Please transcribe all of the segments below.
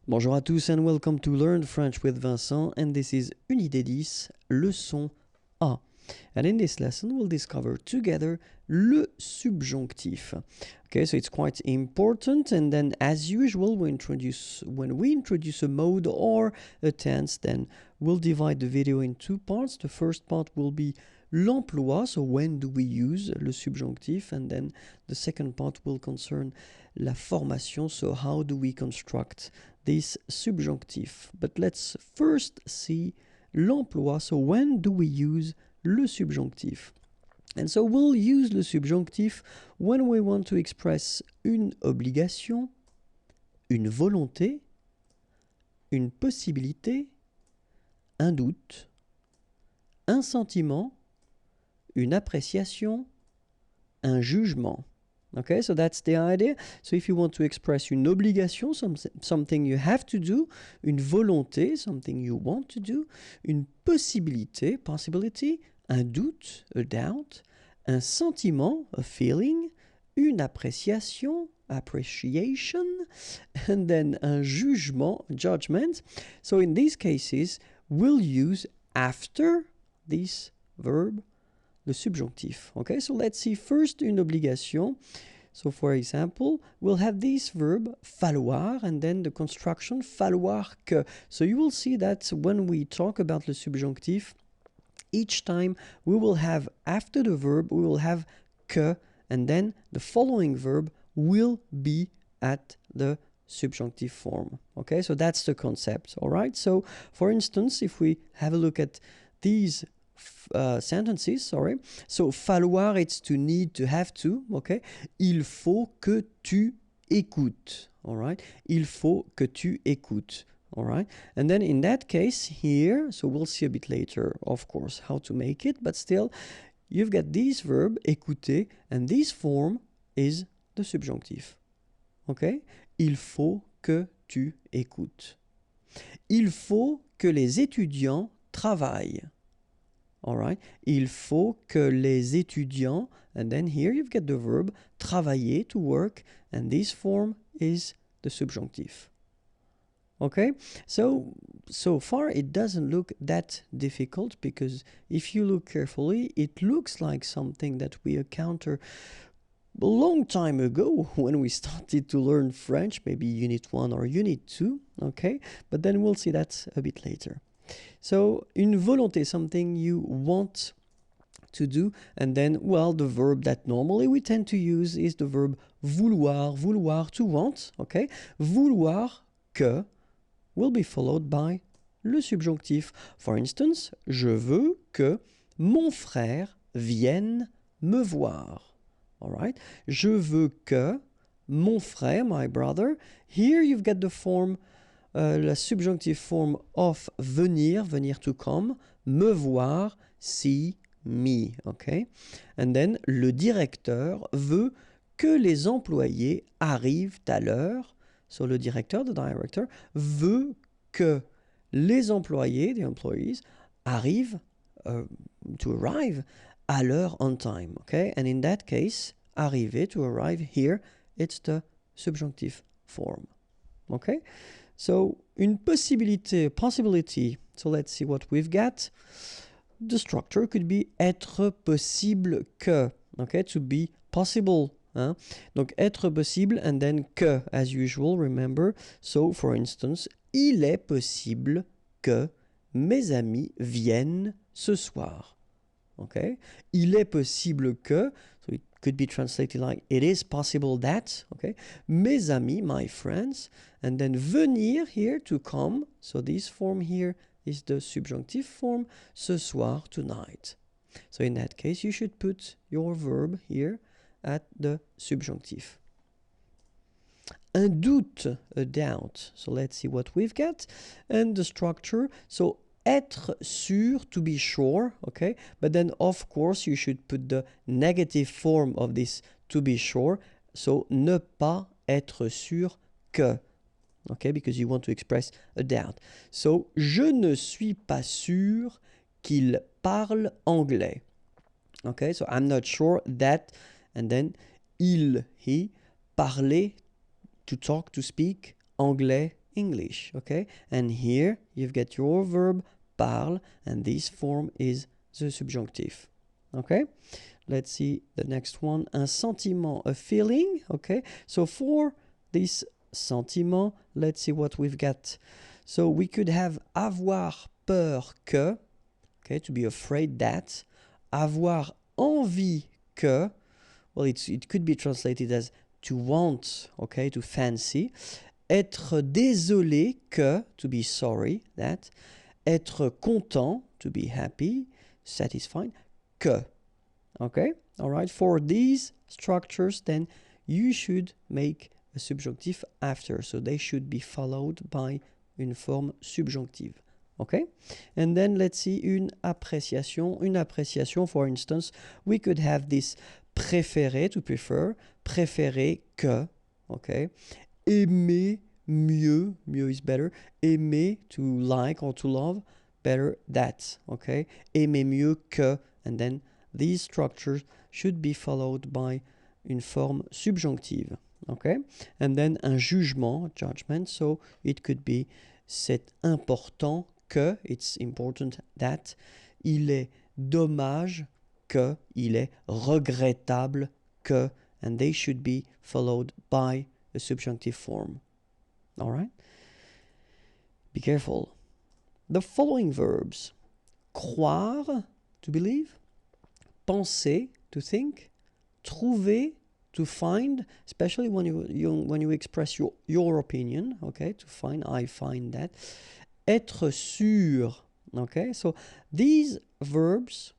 Bonjour à tous and welcome to Learn French with Vincent, and this is Unité 10, leçon A. And in this lesson we'll discover together le subjonctif. Okay, so it's quite important, and then as usual when we introduce a mode or a tense, then we'll divide the video in two parts. The first part will be l'emploi, so when do we use le subjonctif, and then the second part will concern la formation, so how do we construct this subjunctif. But let's first see l'emploi, so when do we use le subjonctif? And so we'll use le subjonctif when we want to express une obligation, une volonté, une possibilité, un doute, un sentiment, une appréciation, un jugement. Okay, so that's the idea. So if you want to express une obligation, something you have to do, une volonté, something you want to do, une possibilité, possibility, un doute, a doubt, un sentiment, a feeling, une appréciation, appreciation, and then un jugement, judgment. So in these cases, we'll use after this verb le subjonctif. Okay, so let's see first une obligation. So for example, we'll have this verb falloir and then the construction falloir que. So you will see that when we talk about le subjonctif, each time we will have after the verb, we will have que, and then the following verb will be at the subjunctive form. Okay, so that's the concept. All right, so for instance, if we have a look at these sentences, so falloir, it's to need, to have to, okay? Il faut que tu écoutes, all right? Il faut que tu écoutes, all right? And then in that case here, so we'll see a bit later, of course, how to make it, but still, you've got this verb, écouter, and this form is the subjunctive, okay? Il faut que tu écoutes. Il faut que les étudiants travaillent. All right. Il faut que les étudiants, and then here you've got the verb travailler, to work, and this form is the subjunctive. Okay, so far it doesn't look that difficult, because if you look carefully, it looks like something that we encountered a long time ago when we started to learn French, maybe Unit 1 or Unit 2, okay, but then we'll see that a bit later. So, une volonté, something you want to do, and then, well, the verb that normally we tend to use is the verb vouloir, vouloir, to want, okay? Vouloir que will be followed by le subjonctif. For instance, je veux que mon frère vienne me voir. All right? Je veux que mon frère, my brother, here you've got the form la subjunctive form of venir, venir to come, me voir, see me, okay? And then, le directeur veut que les employés arrivent à l'heure. So, le directeur, the director, veut que les employés, the employees, arrivent, to arrive, à l'heure, on time, okay? And in that case, arriver, to arrive, here, it's the subjunctive form, okay? So, une possibilité, possibility. So, let's see what we've got. The structure could be être possible que. Okay, to be possible. Hein? Donc, être possible and then que, as usual, remember. So, for instance, il est possible que mes amis viennent ce soir. Okay? Il est possible que, so it could be translated like it is possible that, okay? Mes amis, my friends, and then venir here, to come, so this form here is the subjunctive form, ce soir, tonight. So in that case, you should put your verb here at the subjunctive. Un doute, a doubt. So let's see what we've got. And the structure, so être sûr, to be sure, okay? But then, of course, you should put the negative form of this to be sure. So, ne pas être sûr que, okay? Because you want to express a doubt. So, je ne suis pas sûr qu'il parle anglais. Okay? So, I'm not sure that, and then, il, he, parler, to talk, to speak, anglais, English, okay? And here you've got your verb parle, and this form is the subjunctive, okay? Let's see the next one. Un sentiment, a feeling, okay? So for this sentiment, let's see what we've got. So we could have avoir peur que, okay, to be afraid that. Avoir envie que, well, it could be translated as to want, okay, to fancy. Être désolé que, to be sorry, that. Être content, to be happy, satisfied, que. Okay, all right. For these structures, then you should make a subjunctive after. So they should be followed by une forme subjunctive. Okay, and then let's see une appréciation. Une appréciation, for instance, we could have this préférer, to prefer, préférer que. Okay, aimer mieux, mieux is better. Aimer, to like or to love, better that. Okay, aimer mieux que, and then these structures should be followed by une forme subjunctive, okay? And then un jugement, judgment, so it could be c'est important que, it's important that, il est dommage que, il est regrettable que, and they should be followed by a subjunctive form, all right? Be careful. The following verbs, croire, to believe, penser, to think, trouver, to find, especially when you express your opinion, okay, to find, I find that. Être sûr, okay, so these verbs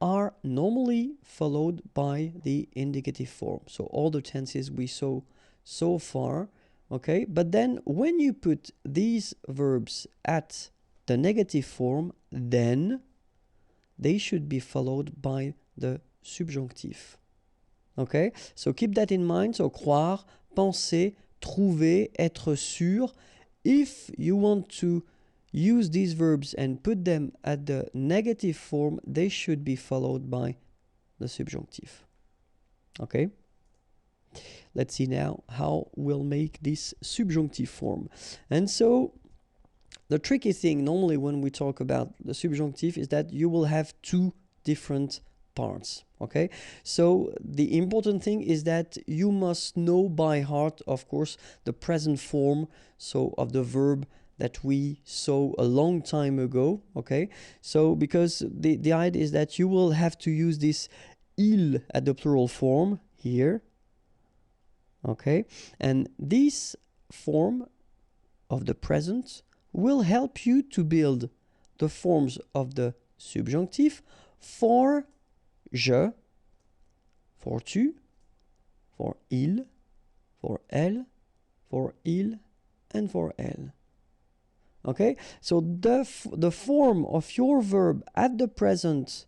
are normally followed by the indicative form. So all the tenses we saw so far, okay, but then when you put these verbs at the negative form, then they should be followed by the subjunctive. Okay, so keep that in mind. So croire, penser, trouver, être sûr. If you want to use these verbs and put them at the negative form, they should be followed by the subjunctive. Okay, let's see now how we'll make this subjunctive form. And so the tricky thing normally when we talk about the subjunctive is that you will have two different parts, okay? So the important thing is that you must know by heart, of course, the present form, so of the verb that we saw a long time ago, okay? So because the idea is that you will have to use this il at the plural form here, okay? And this form of the present will help you to build the forms of the subjunctive for je, for tu, for il, for elle, for il, and for elle. Okay, so the form of your verb at the present,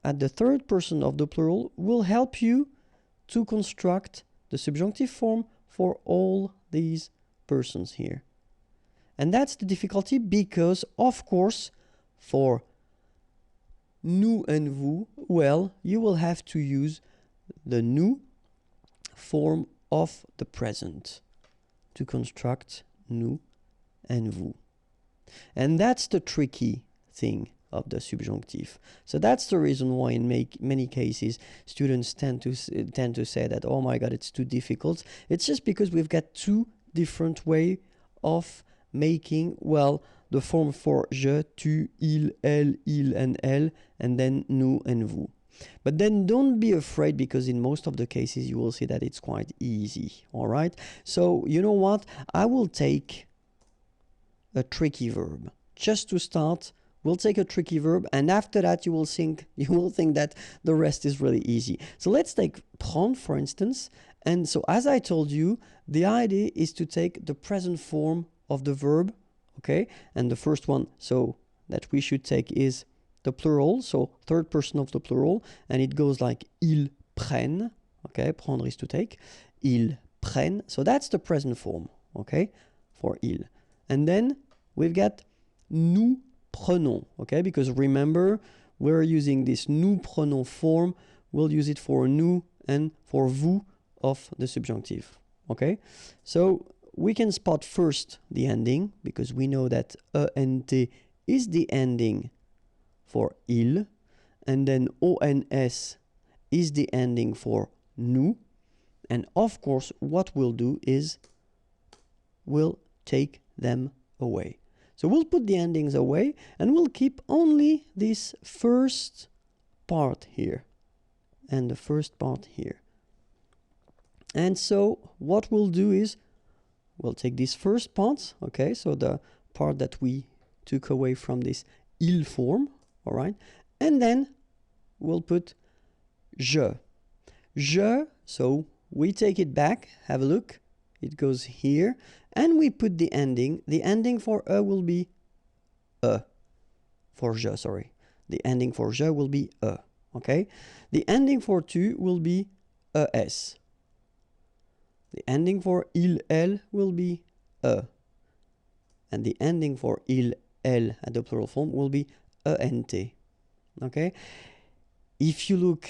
at the third person of the plural, will help you to construct the subjunctive form for all these persons here. And that's the difficulty because, of course, for nous and vous, well, you will have to use the nous form of the present to construct nous and vous. And that's the tricky thing of the subjunctive. So that's the reason why in many cases students tend to say that, oh my god, it's too difficult. It's just because we've got two different ways of making, well, the form for je, tu, il, and elle, and then nous and vous. But then don't be afraid because in most of the cases you will see that it's quite easy, all right? So you know what? I will take a tricky verb. Just to start, we'll take a tricky verb, and after that you will think that the rest is really easy. So let's take prendre, for instance. And so as I told you, the idea is to take the present form of the verb, okay? And the first one, so that we should take is the plural, so third person of the plural, and it goes like ils prennent, okay? Prendre is to take. Ils prennent, so that's the present form, okay? For ils. And then we've got nous prenons, okay? Because remember, we're using this nous prenons form. We'll use it for nous and for vous of the subjunctive, okay? So we can spot first the ending, because we know that ENT is the ending for il, and then ONS is the ending for nous, and of course what we'll do is we'll take them away. So we'll put the endings away and we'll keep only this first part here and the first part here. And so what we'll do is we'll take this first part, okay, so the part that we took away from this il form, all right, and then we'll put je. Je, so we take it back, have a look, it goes here, and we put the ending. The ending for will be for je, sorry. The ending for je will be okay? The ending for tu will be es. The ending for il, elle will be and the ending for il, elle at the plural form will be ent, okay? If you look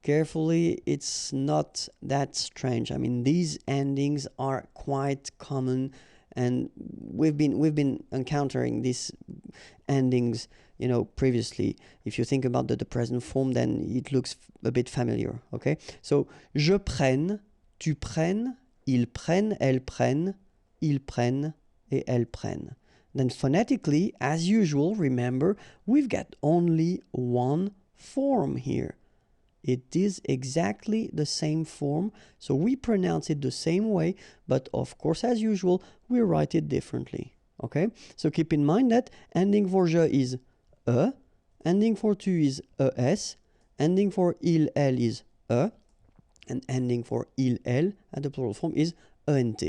carefully, it's not that strange. I mean, these endings are quite common, and we've been encountering these endings, you know, previously. If you think about the present form, then it looks a bit familiar, okay? So, je prenne, tu prennes, ils prennent, elles prennent, ils prennent, et elles prennent. Then phonetically, as usual, remember, we've got only one form here. It is exactly the same form, so we pronounce it the same way, but of course, as usual, we write it differently, okay? So keep in mind that ending for je is ending for tu is es, ending for il, elle is and ending for il, elle at the plural form is ent,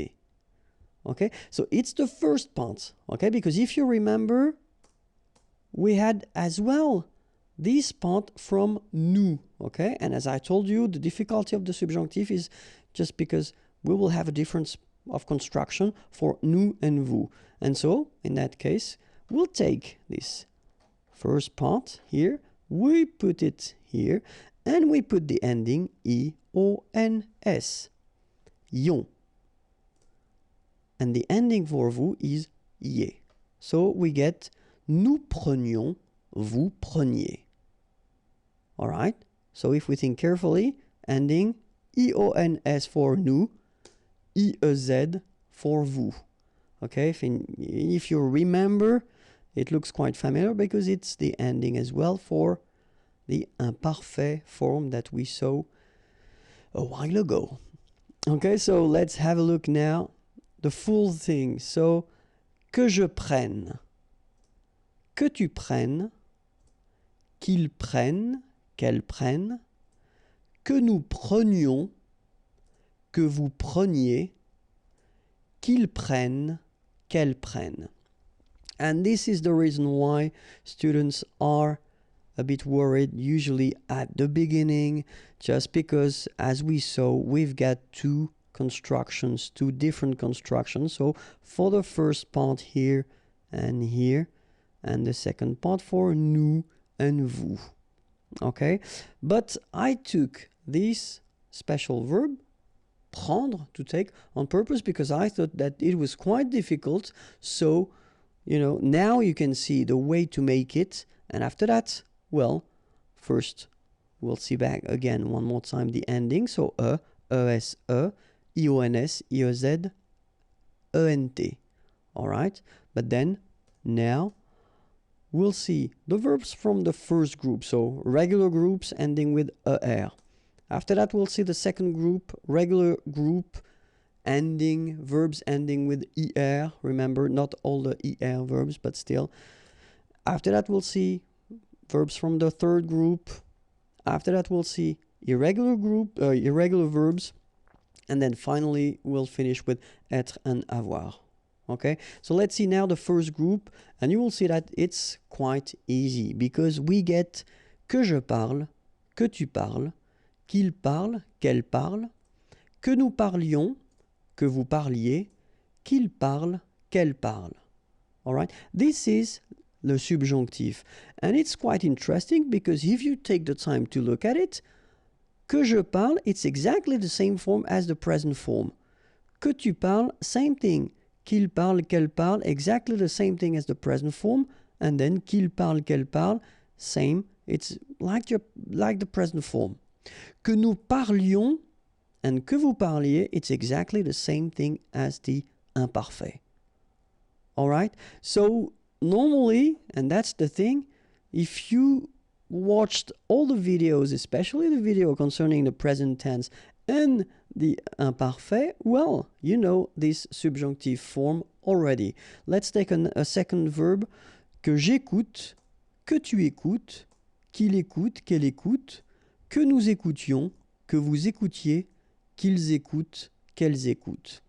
okay? So it's the first part, okay? Because if you remember, we had as well this part from nous, okay? And as I told you, the difficulty of the subjunctive is just because we will have a difference of construction for nous and vous. And so, in that case, we'll take this first part here, we put it here, and we put the ending I-O-N-S, ion. And the ending for vous is ie. So we get nous prenions, vous preniez. All right? So if we think carefully, ending I-O-N-S for nous, I-E-Z for vous. Okay? If you remember, it looks quite familiar because it's the ending as well for the imparfait form that we saw a while ago. Okay, so let's have a look now. The full thing. So, que je prenne, que tu prennes, qu'ils prennent, qu'elles prennent, que nous prenions, que vous preniez, qu'ils prennent, qu'elles prennent. And this is the reason why students are a bit worried usually at the beginning, just because, as we saw, we've got two different constructions. So for the first part here, and the second part for nous and vous. Okay, but I took this special verb, prendre, to take, on purpose because I thought that it was quite difficult. So, you know, now you can see the way to make it, and after that, well, first we'll see back again one more time the ending. So es, ions, iez, ent. All right, but then now we'll see the verbs from the first group, so regular groups ending with er. After that, we'll see the second group, regular group verbs ending with er. Remember, not all the er verbs, but still. After that, we'll see verbs from the third group. After that, we'll see irregular verbs. And then finally, we'll finish with être and avoir. Okay, so let's see now the first group, and you will see that it's quite easy because we get que je parle, que tu parles, qu'il parle, qu'elle parle, que nous parlions, que vous parliez, qu'il parle, qu'elle parle. All right, this is the subjunctive, and it's quite interesting because if you take the time to look at it, que je parle, it's exactly the same form as the present form. Que tu parles, same thing. Qu'il parle, qu'elle parle, exactly the same thing as the present form. And then qu'il parle, qu'elle parle, same. It's like the present form. Que nous parlions and que vous parliez, it's exactly the same thing as the imparfait. Alright? So normally, and that's the thing, if you watched all the videos, especially the video concerning the present tense and the imparfait, well, you know this subjunctive form already. Let's take a second verb. Que j'écoute, que tu écoutes, qu'il écoute, qu'elle écoute, que nous écoutions, que vous écoutiez, qu'ils écoutent, qu'elles écoutent.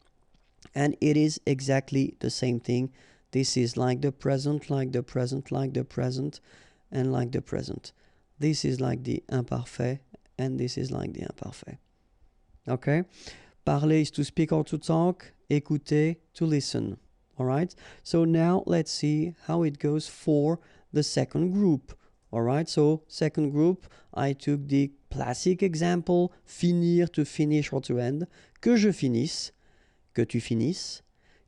And it is exactly the same thing. This is like the present, like the present, like the present, and like the present. This is like the imparfait, and this is like the imparfait. Okay? Parler is to speak or to talk. Écouter, to listen. Alright? So now let's see how it goes for the second group. Alright? So second group, I took the classic example, finir, to finish or to end. Que je finisse, que tu finisses,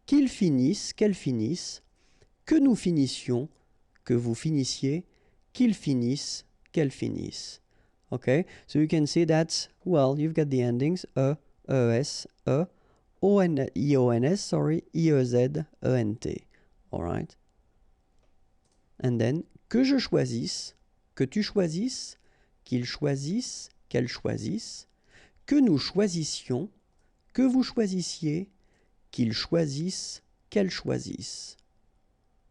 qu'il finisse, qu'elle finisse, que nous finissions, que vous finissiez, qu'il finisse, qu'elle finisse. Okay, so you can see that, well, you've got the endings es, ions, sorry, iez, ent. Alright? And then, que je choisisse, que tu choisisses, qu'il choisisse, qu'elle choisisse, que nous choisissions, que vous choisissiez, qu'ils choisissent, qu'elles choisissent.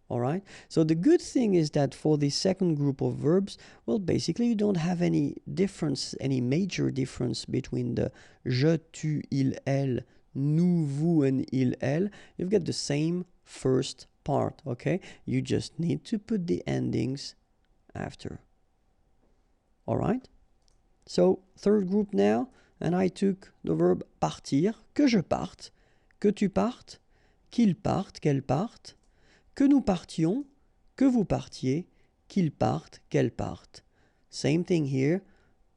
Alright? So the good thing is that for the second group of verbs, well, basically you don't have any difference, any major difference between the je, tu, il, elle, nous, vous, and il, elle. You've got the same first part, okay? You just need to put the endings after. Alright? So, third group now, and I took the verb partir, que je parte, que tu partes, qu'il parte, qu'elle parte, que nous partions, que vous partiez, qu'il parte, qu'elle parte. Same thing here,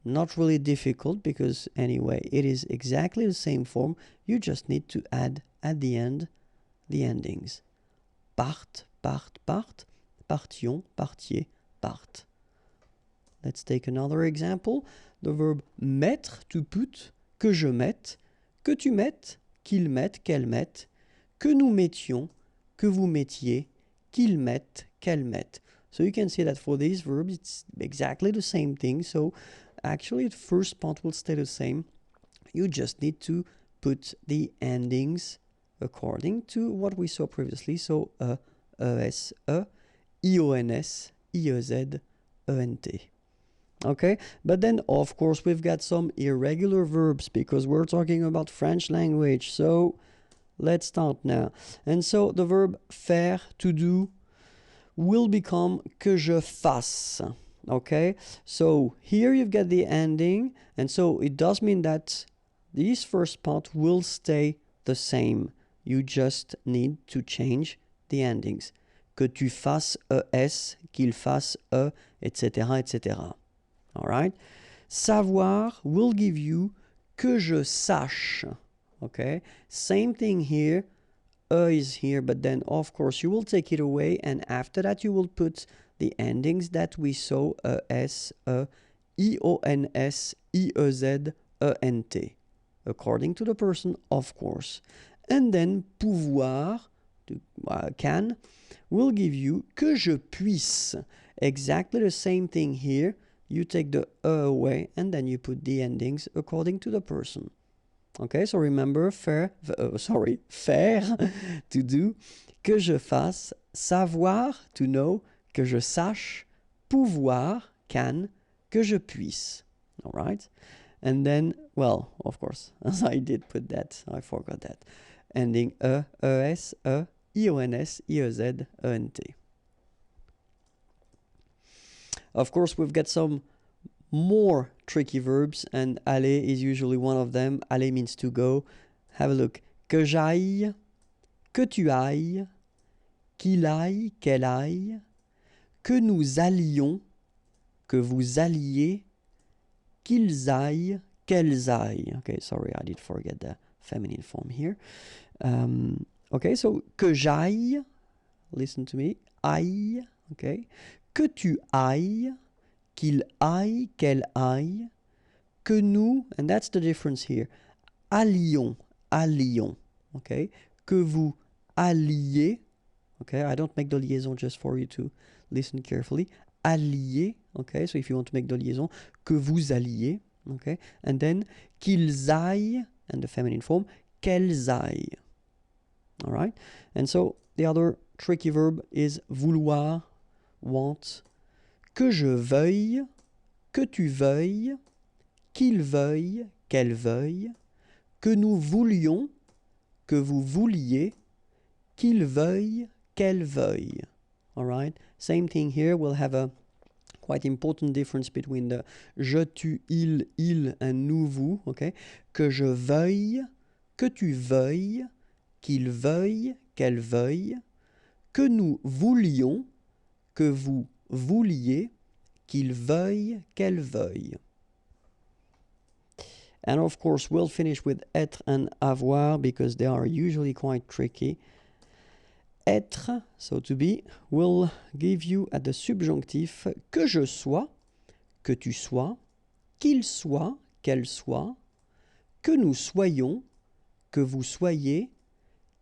not really difficult because anyway, it is exactly the same form. You just need to add at the end the endings. Parte, part, part, partions, partiez, parte. Let's take another example. The verb mettre, to put, que je mette, que tu mettes, qu'il mette, qu'elle mette, que nous mettions, que vous mettiez, qu'ils mettent, qu'elles mettent. So you can see that for these verbs, it's exactly the same thing. So actually, the first part will stay the same. You just need to put the endings according to what we saw previously. So es, ions, iez, ent. Okay, but then of course we've got some irregular verbs because we're talking about French language. So let's start now. And so the verb faire, to do, will become que je fasse. Okay, so here you've got the ending, and so it does mean that this first part will stay the same. You just need to change the endings. Que tu fasses es, qu'il fasse etc., etc. Alright? Savoir will give you que je sache. Okay? Same thing here. Is here, but then of course you will take it away, and after that you will put the endings that we saw es, ions, iez, ent, according to the person, of course. And then pouvoir, can, will give you que je puisse. Exactly the same thing here. You take the away, and then you put the endings according to the person. Okay, so remember, faire, to do, que je fasse, savoir, to know, que je sache, pouvoir, can, que je puisse. All right? And then, well, of course, as I did put that, I forgot that. Ending es, ions, iez, ent. Of course, we've got some more tricky verbs, and aller is usually one of them. Aller means to go. Have a look. Que j'aille, que tu ailles, qu'il aille, qu'elle aille, que nous allions, que vous alliez, qu'ils aillent, qu'elles aillent. Okay, sorry, I did forget feminine form here. Okay, so que j'aille, listen to me, aille, okay, que tu ailles, qu'il aille, qu'elle aille, que nous, and that's the difference here, allions, allions, okay, que vous alliez, okay, I don't make the liaison just for you to listen carefully, alliez, okay, so if you want to make the liaison, que vous alliez, okay, and then qu'ils aillent, and the feminine form, qu'elles aillent. All right, and so the other tricky verb is vouloir, want, que je veuille, que tu veuilles, qu'il veuille, qu'elle veuille, que nous voulions, que vous vouliez, qu'il veuille, qu'elle veuille. All right, same thing here. We'll have a quite important difference between the je, tu, il, and nous, vous. Okay, que je veuille, que tu veuilles, qu'il veuille, qu'elle veuille, que nous voulions, que vous vouliez, qu'il veuille, qu'elle veuille. And of course, we'll finish with être and avoir because they are usually quite tricky. Être, so to be, will give you at the subjunctif que je sois, que tu sois, qu'il soit, qu'elle soit, que nous soyons, que vous soyez,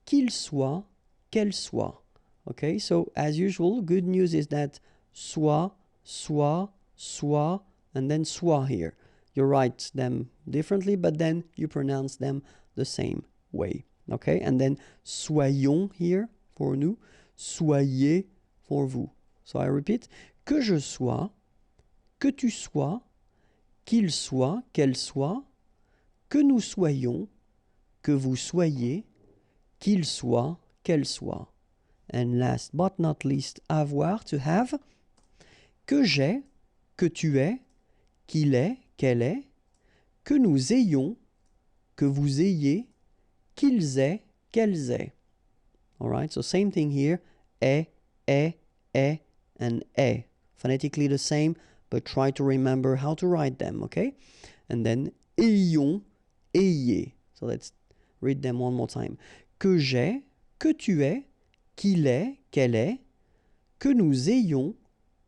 qu'il soit, qu'elle soit. Okay, so as usual, good news is that soit, and then soit here. You write them differently, but then you pronounce them the same way. Okay, and then soyons here for nous, soyez for vous. So I repeat, que je sois, que tu sois, qu'il soit, qu'elle soit, que nous soyons, que vous soyez, qu'il soit, qu'elle soit. And last but not least, avoir, to have, que j'ai, que tu es, qu'il est, qu'elle est, que nous ayons, que vous ayez, qu'ils aient, qu'elles aient. All right, so same thing here, est, and est. Phonetically the same, but try to remember how to write them, okay? And then ayons, ayez. So let's read them one more time. Que j'ai, que tu es, qu'il est, qu'elle est, que nous ayons,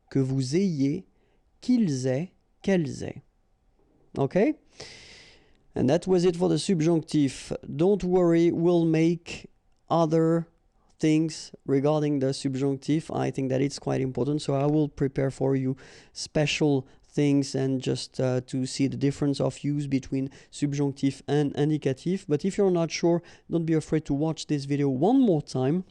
que vous ayez, qu'ils aient, qu'elles aient. Okay? And that was it for the subjunctive. Don't worry, we'll make other things regarding the subjunctive. I think that it's quite important, so I will prepare for you special things and just to see the difference of use between subjunctive and indicative. But if you're not sure, don't be afraid to watch this video one more time.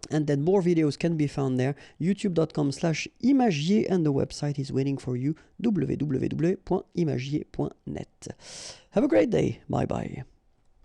And then more videos can be found there, youtube.com/imagier, and the website is waiting for you, www.imagier.net. Have a great day. Bye bye.